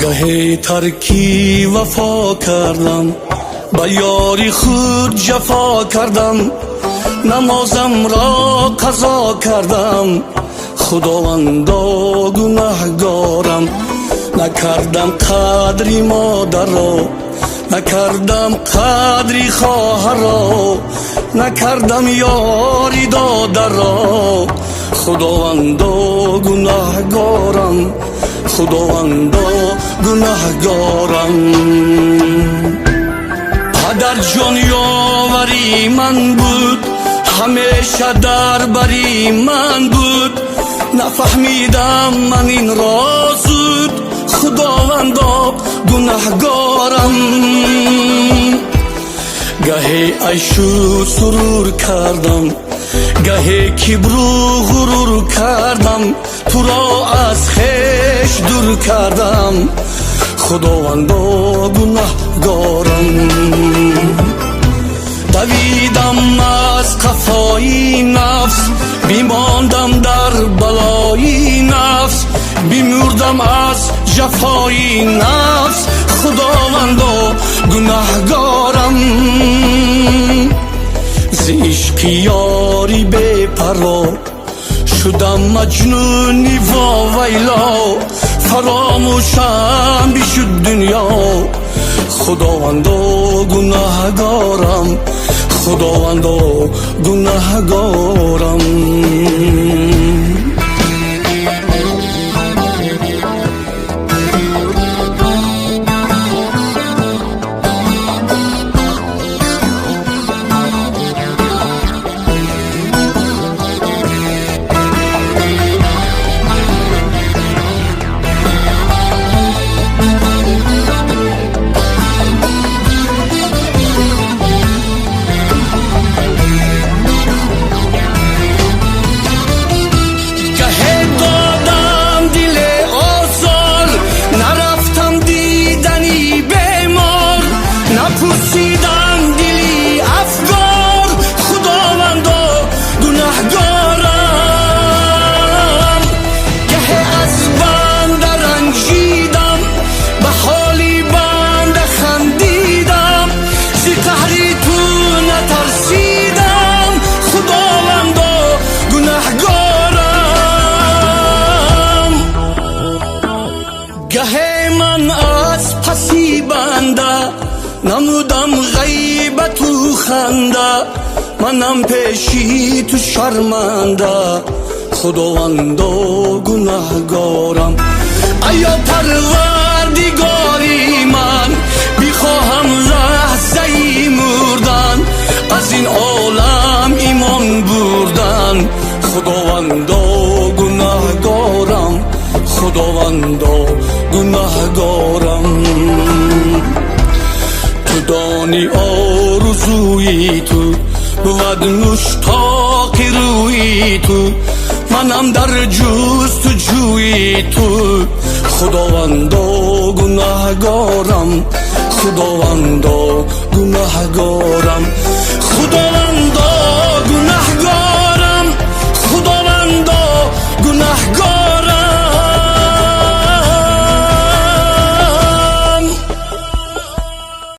گهی ترکی وفا کردم، به یاری خود جفا کردم، نمازم را قضا کردم، خداوندا گناهگارم. نکردم قدری مادر را، نکردم قدری خواهر را، نکردم یاری دادر را، خداوندا گناهگارم، خداوندا گناهگارم. پدر جان یاوری من بود، همیشه در بری من بود، نفهمیدم من این راز بود، خداوندا گناهگارم. گهی عیش و سرور کردم، گهی کبر و غرور کردم، تو را از خویش دور کردم، خداوندا گناهگارم. دویدم از قفای نفس، بیماندم در بلای نفس، بیمردم از جفای نفس، خداوندا گناهگارم. ز عشق یاری بی پروا شدم مجنونی و ویلا، فراموشم بشد دنیا، خداوندا گناهگارم، خداوندا گناهگارم. پرسیدم دلی افگار، خداوندا گناهگارم. گه از بنده رنجیدم، به حالی بنده خندیدم، ز قهری تو نترسیدم، خداوندا گناهگارم. گه من از پسی بنده نمودم غیبت و خنده، منم پیشی تو شرمنده، خداوندا گناهگارم. ایا پروردگاری من، بخواهم لحظه ای مردن، از این عالم ایمان بردن، خداوندا گناهگارم، خداوندا گناهگارم. تو دانی آرزوی تو بود مشتاق روی تو، منم در جستجوی تو، خداوندا گناهگارم، خداوندا گناهگارم.